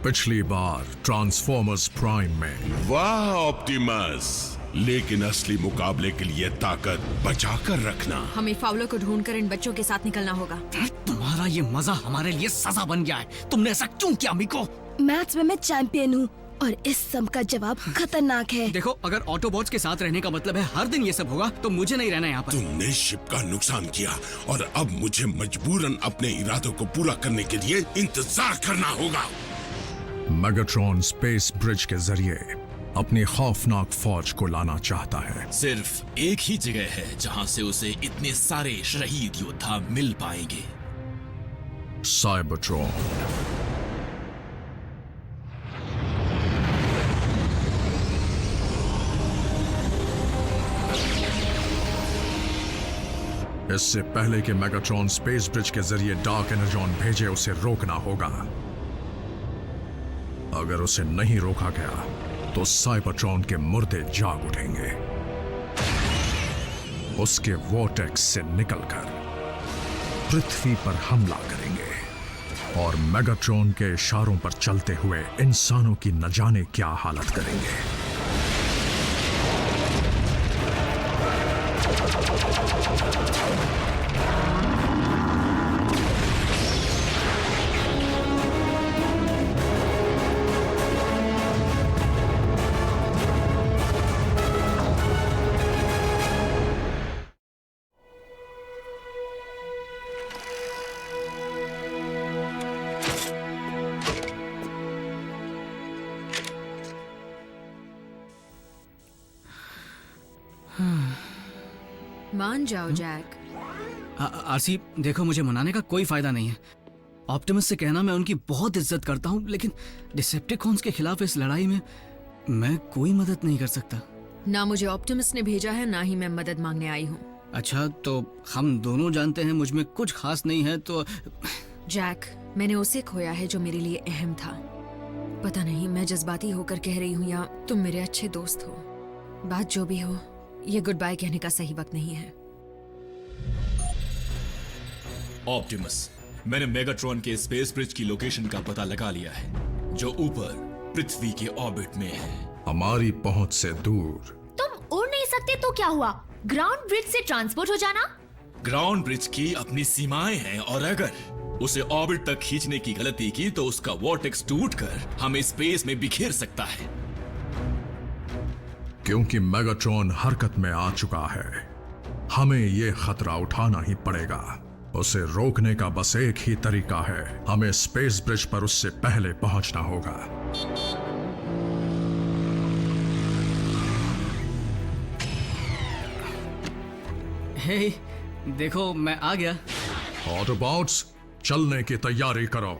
पिछली बार transformers prime में। वाह ऑप्टिमस, लेकिन असली मुकाबले के लिए ताकत बचा कर रखना। हमें फाउलर को ढूंढकर इन बच्चों के साथ निकलना होगा। तुम्हारा ये मजा हमारे लिए सजा बन गया है। तुमने ऐसा क्यों किया मिको? मैथ्स में मैं चैंपियन हूँ और इस सम का जवाब खतरनाक है। देखो, अगर ऑटोबॉट्स के साथ रहने का मतलब है हर दिन ये सब होगा, तो मुझे नहीं रहना यहाँ पर। तुमने शिप का नुकसान किया और अब मुझे मजबूरन अपने इरादों को पूरा करने के लिए इंतजार करना होगा। मेगाट्रॉन स्पेस ब्रिज के जरिए अपनी खौफनाक फौज को लाना चाहता है। सिर्फ एक ही जगह है जहां से उसे इतने सारे शहीद योद्धा मिल पाएंगे। साइबरट्रॉन। इससे पहले कि मेगाट्रॉन स्पेस ब्रिज के जरिए डार्क एनर्जॉन भेजे, उसे रोकना होगा। अगर उसे नहीं रोका गया तो साइबरट्रॉन के मुर्दे जाग उठेंगे। उसके वॉर्टेक्स से निकलकर पृथ्वी पर हमला करेंगे और मेगाट्रॉन के इशारों पर चलते हुए इंसानों की न जाने क्या हालत करेंगे। मान जाओ जैक। आरसी, देखो, मुझे मनाने का कोई फायदा नहीं है। ऑप्टिमस से कहना मैं उनकी बहुत इज्जत करता हूँ, लेकिन डिसेप्टिकॉन्स के खिलाफ इस लड़ाई में मैं कोई मदद नहीं कर सकता। ना मुझे ऑप्टिमस ने भेजा है, ना ही मैं मदद मांगने आई हूँ। अच्छा, तो हम दोनों जानते हैं मुझ में कुछ खास नहीं है, तो जैक, मैंने उसे खोया है जो मेरे लिए अहम था। पता नहीं मैं जज्बाती होकर कह रही हूँ या तुम मेरे अच्छे दोस्त हो। बात जो भी हो, ये गुड बाय कहने का सही वक्त नहीं है। ऑप्टिमस, मैंने मेगाट्रॉन के स्पेस ब्रिज की लोकेशन का पता लगा लिया है, जो ऊपर पृथ्वी के ऑर्बिट में है। हमारी पहुंच से दूर। तुम उड़ नहीं सकते तो क्या हुआ? ग्राउंड ब्रिज से ट्रांसपोर्ट हो जाना। ग्राउंड ब्रिज की अपनी सीमाएं हैं और अगर उसे ऑर्बिट तक खींचने की गलती की तो उसका वॉर्टेक्स टूटकर हमें स्पेस में बिखेर सकता है। क्योंकि मेगाट्रॉन हरकत में आ चुका है, हमें यह खतरा उठाना ही पड़ेगा। उसे रोकने का बस एक ही तरीका है, हमें स्पेस ब्रिज पर उससे पहले पहुंचना होगा। हे, देखो, मैं आ गया। ऑटोबॉट्स, चलने की तैयारी करो।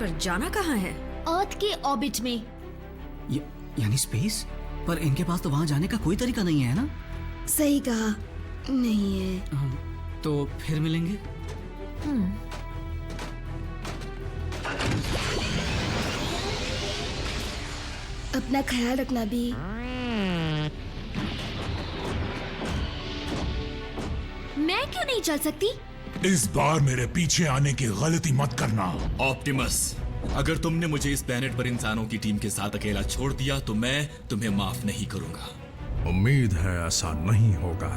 पर जाना कहाँ है? अर्थ के ऑर्बिट में। यानी स्पेस? पर इनके पास तो वहां जाने का कोई तरीका नहीं है ना? सही कहा, नहीं है। तो फिर मिलेंगे। अपना ख्याल रखना भी। मैं क्यों नहीं चल सकती? इस बार मेरे पीछे आने की गलती मत करना। ऑप्टिमस, अगर तुमने मुझे इस प्लेनेट पर इंसानों की टीम के साथ अकेला छोड़ दिया तो मैं तुम्हें माफ नहीं करूंगा। उम्मीद है ऐसा नहीं होगा।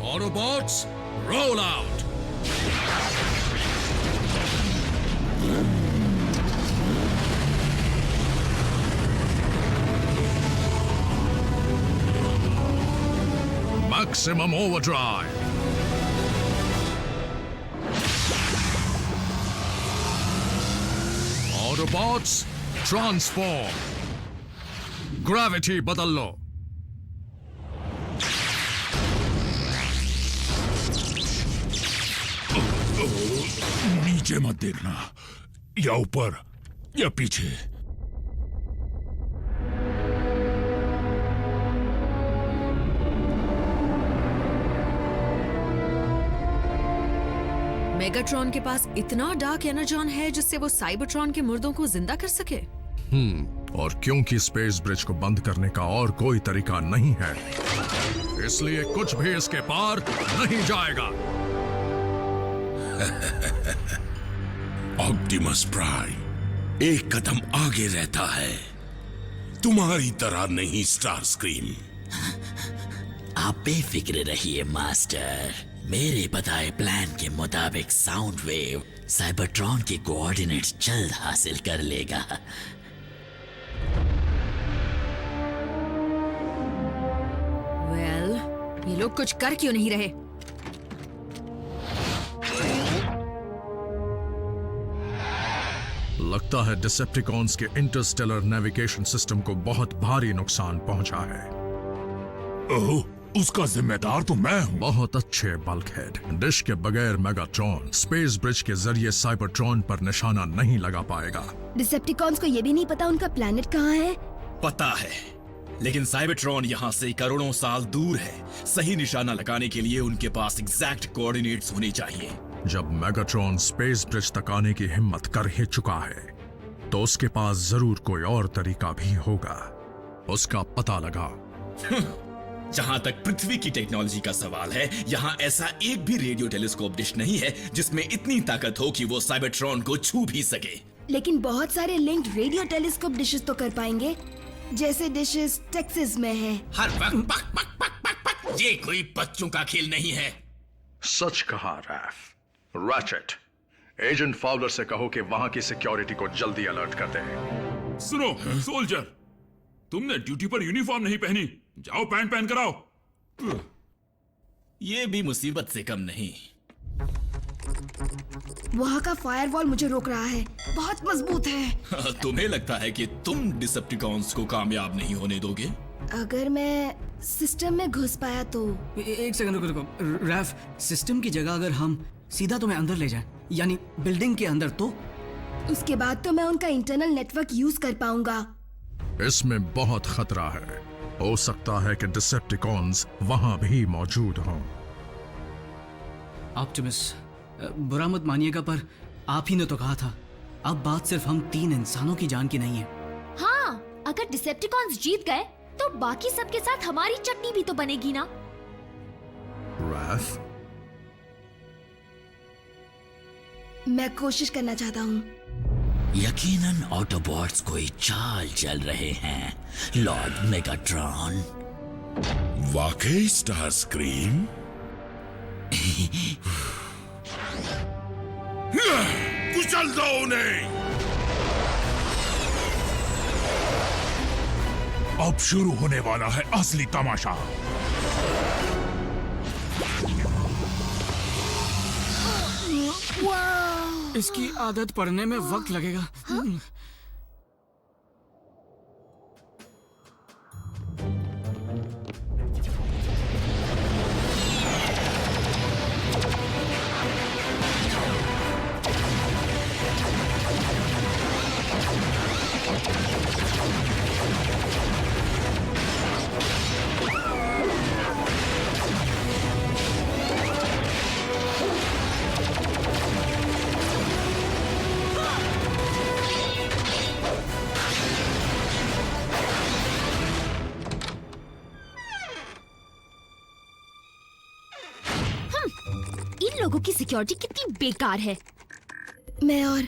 Autobots, roll out. Maximum overdrive. Autobots, transform. Gravity बदल लो। नीचे मत देखना, या ऊपर या पीछे। मेगाट्रॉन के पास इतना डार्क एनर्जॉन है जिससे वो साइबरट्रॉन के मुर्दों को जिंदा कर सके। और क्योंकि स्पेस ब्रिज को बंद करने का और कोई तरीका नहीं है, इसलिए कुछ भी इसके पार नहीं जाएगा। ऑप्टिमस प्राइम एक कदम आगे रहता है, तुम्हारी तरह नहीं स्टार स्क्रीम। आप बेफिक्र रहिए मास्टर, मेरे बताए प्लान के मुताबिक साउंड वेव साइबरट्रॉन के कोऑर्डिनेट्स जल्द हासिल कर लेगा। वेल, ये लोग कुछ कर क्यों नहीं रहे? लगता है डिसेप्टिकॉन्स के इंटरस्टेलर नेविगेशन सिस्टम को बहुत भारी नुकसान पहुंचा है। ओह, उसका जिम्मेदार तो मैं हूँ। बहुत अच्छे बल्कहेड। डिश के बगैर मेगाट्रॉन स्पेस ब्रिज के जरिए साइबरट्रॉन पर निशाना नहीं लगा पाएगा। डिसेप्टिकॉन्स को ये भी नहीं पता उनका प्लेनेट कहाँ है। पता है, लेकिन साइबरट्रॉन यहाँ से करोड़ों साल दूर है। सही निशाना लगाने के लिए उनके पास एग्जैक्ट कोऑर्डिनेट्स होने चाहिए। जब मेगाट्रॉन स्पेस ब्रिज तक आने की हिम्मत कर ही चुका है, तो उसके पास जरूर कोई और तरीका भी होगा। उसका पता लगाओ। जहां तक पृथ्वी की टेक्नोलॉजी का सवाल है, यहाँ ऐसा एक भी रेडियो टेलीस्कोप डिश नहीं है जिसमें इतनी ताकत हो कि वो साइबरट्रॉन को छू भी सके। लेकिन बहुत सारे लिंक्ड रेडियो टेलीस्कोप डिशेस तो कर पाएंगे, जैसे डिशेस टेक्सास में है। हर वक्त पक पक पक पक पक, ये कोई बच्चों का खेल नहीं है। सच कहा रैफ। रैचेट, एजेंट फाउलर से कहो कि वहां की सिक्योरिटी को जल्दी अलर्ट कर दे। सुनो सोल्जर, तुमने ड्यूटी पर यूनिफॉर्म नहीं पहनी, जाओ पैंट पहन कर आओ। ये भी मुसीबत से कम नहीं। वहाँ का फायरवॉल मुझे रोक रहा है, बहुत मजबूत है। तुम्हें लगता है कि तुम डिसेप्टिकॉन्स को कामयाब नहीं होने दोगे? अगर मैं सिस्टम में घुस पाया तो। एक सेकंड रुको। रैफ, सिस्टम की जगह अगर हम सीधा तुम्हें अंदर ले जाएं, यानी बिल्डिंग के अंदर, तो उसके बाद तो मैं उनका इंटरनल नेटवर्क यूज कर पाऊंगा। इसमें बहुत खतरा है। हो सकता है कि डिसेप्टिकॉन्स वहां भी मौजूद हों। ऑप्टिमस, बुरा मत मानिएगा, पर आप ही ने तो कहा था, अब बात सिर्फ हम 3 इंसानों की जान की नहीं है। हाँ, अगर डिसेप्टिकॉन्स जीत गए तो बाकी सबके साथ हमारी चटनी भी तो बनेगी ना। रैफ, मैं कोशिश करना चाहता हूँ। यकीनन ऑटोबॉट्स कोई चाल चल रहे हैं, लॉर्ड मेगाट्रॉन। वाकई स्टार स्क्रीम? कुचल दो उन्हें। अब शुरू होने वाला है असली तमाशा। इसकी आदत पड़ने में वक्त लगेगा। इन लोगों की सिक्योरिटी कितनी बेकार है। मैं और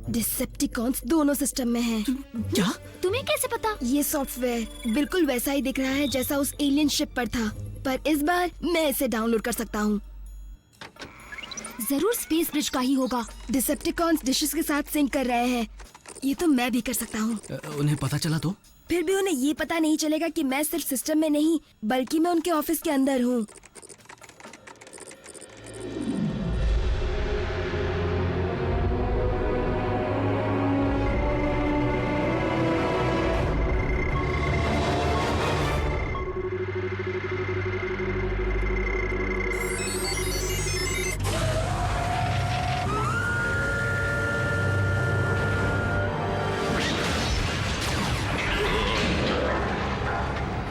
डिसेप्टिकॉन्स दोनों सिस्टम में हैं। क्या? तुम्हें कैसे पता? ये सॉफ्टवेयर बिल्कुल वैसा ही दिख रहा है जैसा उस एलियन शिप पर था, पर इस बार मैं इसे डाउनलोड कर सकता हूँ। जरूर स्पेस ब्रिज का ही होगा। डिसेप्टिकॉन्स डिशेस के साथ सिंक कर रहे हैं, ये तो मैं भी कर सकता हूँ। उन्हें पता चला तो? फिर भी उन्हें ये पता नहीं चलेगा कि मैं सिर्फ सिस्टम में नहीं, बल्कि मैं उनके ऑफिस के अंदर हूँ।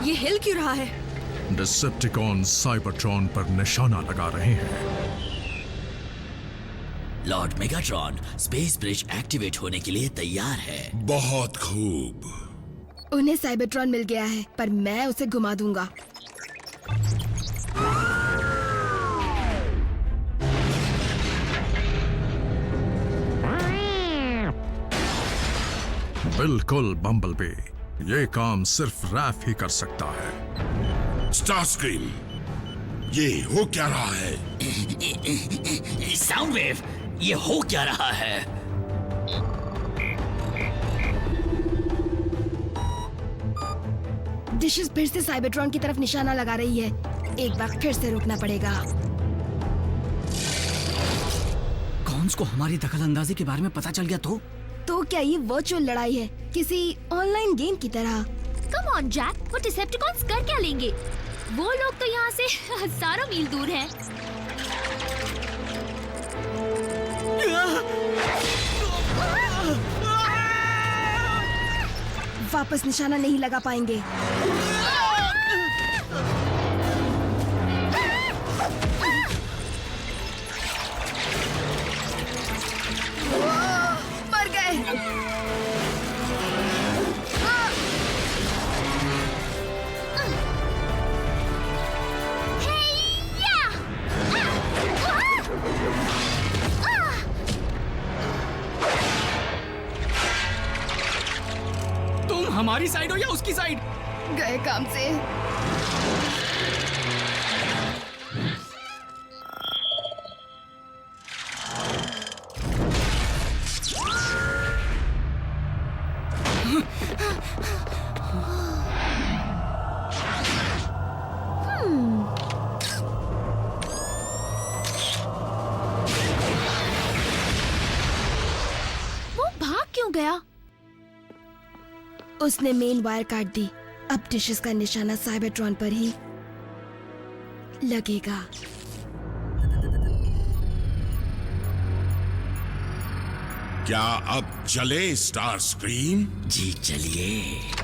ये हिल क्यों रहा है? डिसेप्टिकॉन साइबरट्रॉन पर निशाना लगा रहे हैं। Lord Megatron space bridge activate होने के लिए तैयार है। बहुत खूब। उन्हें साइबरट्रॉन मिल गया है, पर मैं उसे घुमा दूंगा। बिल्कुल बम्बलबी, ये काम सिर्फ रैफ ही कर सकता है। स्टारस्क्रीम, ये हो क्या रहा है? साउंड वेव, ये हो क्या रहा है? डिशेस फिर से साइबरट्रॉन की तरफ निशाना लगा रही है। एक बार फिर से रोकना पड़ेगा। कॉन्स को हमारी दखलंदाजी के बारे में पता चल गया तो क्या ये वर्चुअल लड़ाई है, किसी ऑनलाइन गेम की तरह? कम ऑन जैक, वो डिसेप्टिकॉन्स कर क्या लेंगे? वो लोग तो यहाँ से हजारों मील दूर हैं। वापस निशाना नहीं लगा पाएंगे। मर गए। तुम हमारी साइड हो या उसकी साइड? गए काम से। वो भाग क्यों गया? उसने मेन वायर काट दी। अब डिशेस का निशाना साइबरट्रॉन पर ही लगेगा। क्या अब चले स्टारस्क्रीम? जी चलिए।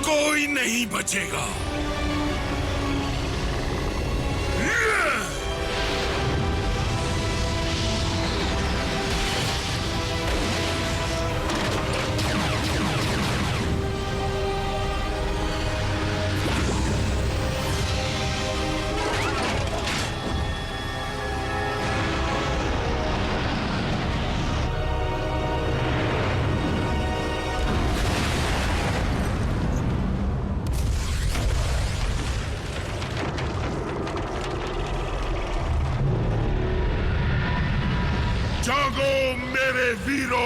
कोई नहीं बचेगा। जागो मेरे वीरों!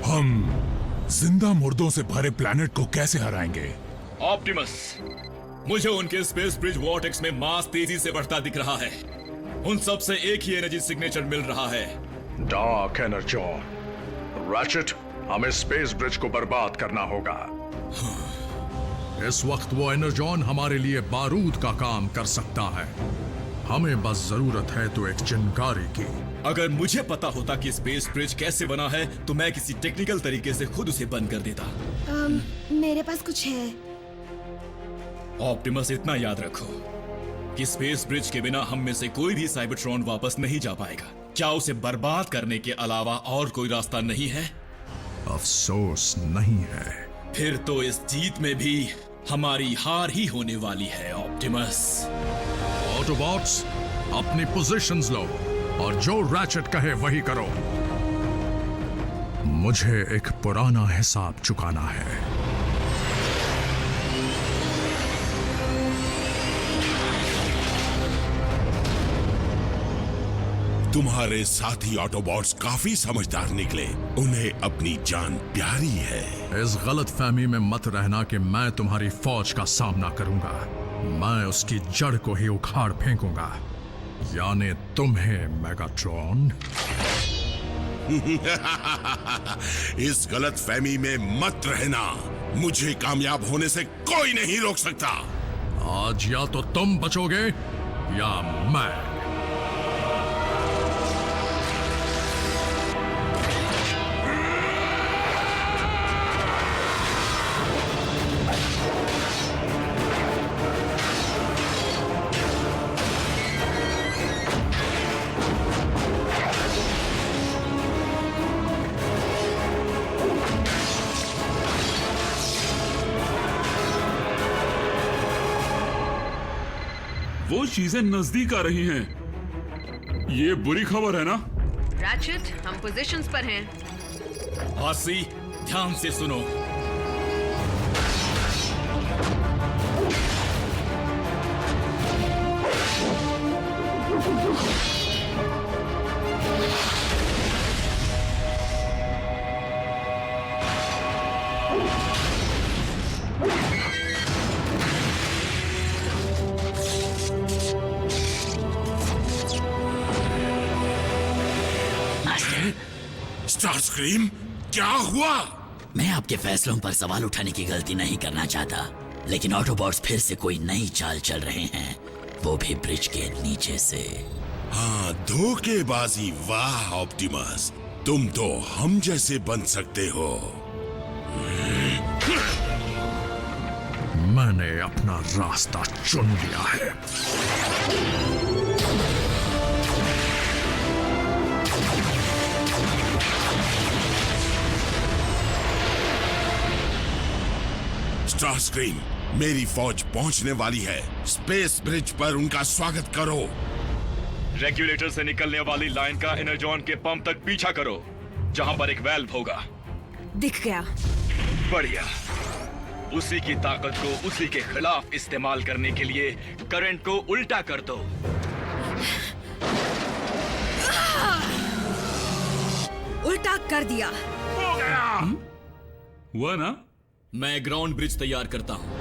हम जिंदा मुर्दों से भरे प्लेनेट को कैसे हराएंगे? ऑप्टिमस, मुझे उनके स्पेस ब्रिज वॉर्टेक्स में मास तेजी से बढ़ता दिख रहा है। उन सब से एक ही एनर्जी सिग्नेचर मिल रहा है। डार्क एनर्जॉन, रैचेट, हमें स्पेस ब्रिज को बर्बाद करना होगा। इस वक्त वो एनर्जॉन हमारे लिए बारूद का काम कर सकता है। हमें बस जरूरत है तो एक चिनकारी की। अगर मुझे पता होता कि स्पेस ब्रिज कैसे बना है तो मैं किसी टेक्निकल तरीके से खुद उसे बंद कर देता। मेरे पास कुछ है। ऑप्टिमस, इतना याद रखो कि स्पेस ब्रिज के बिना हम में से कोई भी साइबरट्रॉन वापस नहीं जा पाएगा। क्या उसे बर्बाद करने के अलावा और कोई रास्ता नहीं है? अफसोस नहीं है। फिर तो इस जीत में भी हमारी हार ही होने वाली है ऑप्टिमस। ऑटोबॉट्स, अपनी पोजीशंस लो और जो रैचेट कहे वही करो। मुझे एक पुराना हिसाब चुकाना है। तुम्हारे साथी ऑटोबॉट्स काफी समझदार निकले। उन्हें अपनी जान प्यारी है। इस गलतफहमी में मत रहना कि मैं तुम्हारी फौज का सामना करूंगा। मैं उसकी जड़ को ही उखाड़ फेंकूंगा, यानी तुम्हें, मेगाट्रॉन। इस गलतफहमी में मत रहना। मुझे कामयाब होने से कोई नहीं रोक सकता। आज या तो तुम बचोगे या मैं। तो चीजें नजदीक आ रही हैं। ये बुरी खबर है ना? रैचेट, हम पोजीशंस पर हैं। आरसी, ध्यान से सुनो। स्टार स्क्रीम, क्या हुआ? मैं आपके फैसलों पर सवाल उठाने की गलती नहीं करना चाहता, लेकिन ऑटोबॉट्स फिर से कोई नई चाल चल रहे हैं, वो भी ब्रिज के नीचे से। हाँ, धोखेबाजी। वाह ऑप्टिमस, तुम तो हम जैसे बन सकते हो। मैंने अपना रास्ता चुन लिया है। स्टार स्क्रीम, मेरी फौज पहुंचने वाली है। स्पेस ब्रिज पर उनका स्वागत करो। रेगुलेटर से निकलने वाली लाइन का एनर्जॉन के पंप तक पीछा करो, जहां पर एक वेल्व होगा। दिख गया। बढ़िया। उसी की ताकत को उसी के खिलाफ इस्तेमाल करने के लिए करंट को उल्टा कर दो। उल्टा कर दिया। हो गया। हुआ ना? मैं ग्राउंड ब्रिज तैयार करता हूं।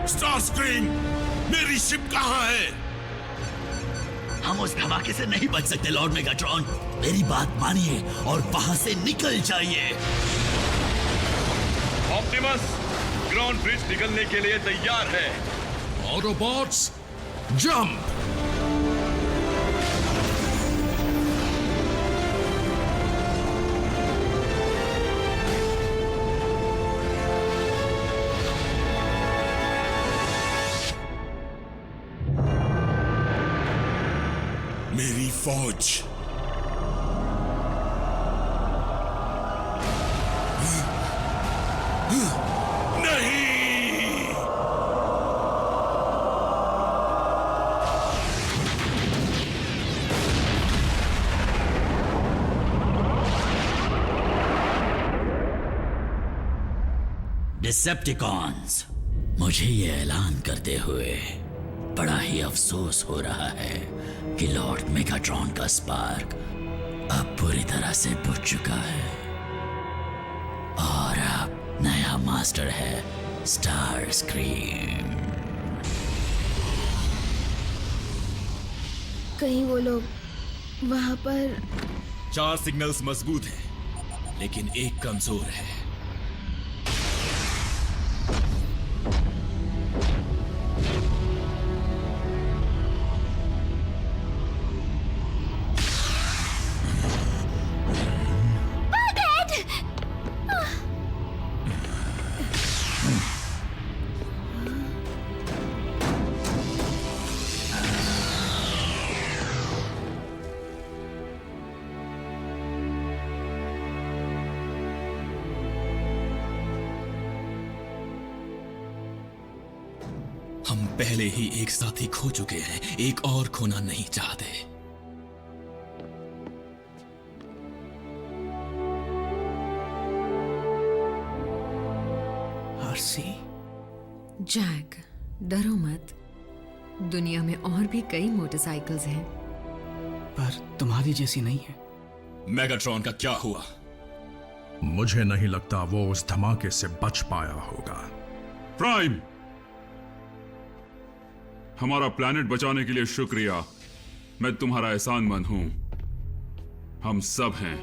स्टार स्क्रीम, मेरी शिप कहाँ है? हम उस धमाके से नहीं बच सकते लॉर्ड मेगाट्रॉन। मेरी बात मानिए और वहां से निकल जाइए। ऑप्टिमस, ग्राउंड ब्रिज निकलने के लिए तैयार है। Autobots, jump! मेरी फौज। नहीं! डिसेप्टिकॉन्स, मुझे ये ऐलान करते हुए बड़ा ही अफसोस हो रहा है कि लॉर्ड मेगाट्रॉन का स्पार्क अब पूरी तरह से बुझ चुका है और अब नया मास्टर है स्टार स्क्रीम। कहीं वो लोग वहां पर। 4 सिग्नल्स मजबूत हैं, लेकिन एक कमजोर है। हम पहले ही एक साथी खो चुके हैं, एक और खोना नहीं चाहते। आरसी, जैक, डरो मत। दुनिया में और भी कई मोटरसाइकिल्स हैं। पर तुम्हारी जैसी नहीं है। मेगाट्रॉन का क्या हुआ? मुझे नहीं लगता वो उस धमाके से बच पाया होगा। प्राइम, हमारा प्लैनेट बचाने के लिए शुक्रिया। मैं तुम्हारा एहसानमंद हूं। हम सब हैं।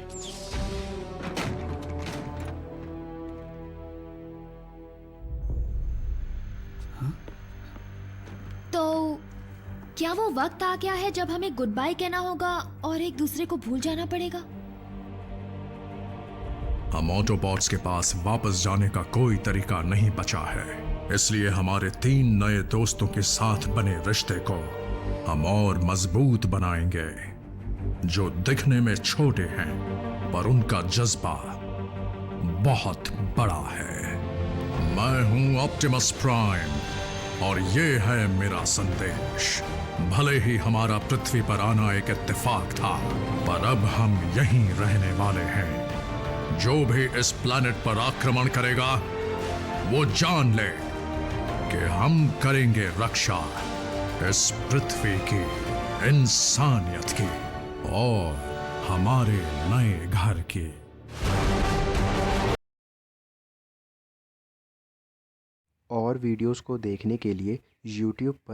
तो क्या वो वक्त आ गया है जब हमें गुड बाय कहना होगा और एक दूसरे को भूल जाना पड़ेगा? हम ऑटोबॉट्स के पास वापस जाने का कोई तरीका नहीं बचा है, इसलिए हमारे 3 नए दोस्तों के साथ बने रिश्ते को हम और मजबूत बनाएंगे, जो दिखने में छोटे हैं पर उनका जज्बा बहुत बड़ा है। मैं हूं ऑप्टिमस प्राइम और ये है मेरा संदेश। भले ही हमारा पृथ्वी पर आना एक इत्तेफाक था, पर अब हम यहीं रहने वाले हैं। जो भी इस प्लैनेट पर आक्रमण करेगा वो जान ले कि हम करेंगे रक्षा इस पृथ्वी की, इंसानियत की और हमारे नए घर की। और वीडियोस को देखने के लिए YouTube पर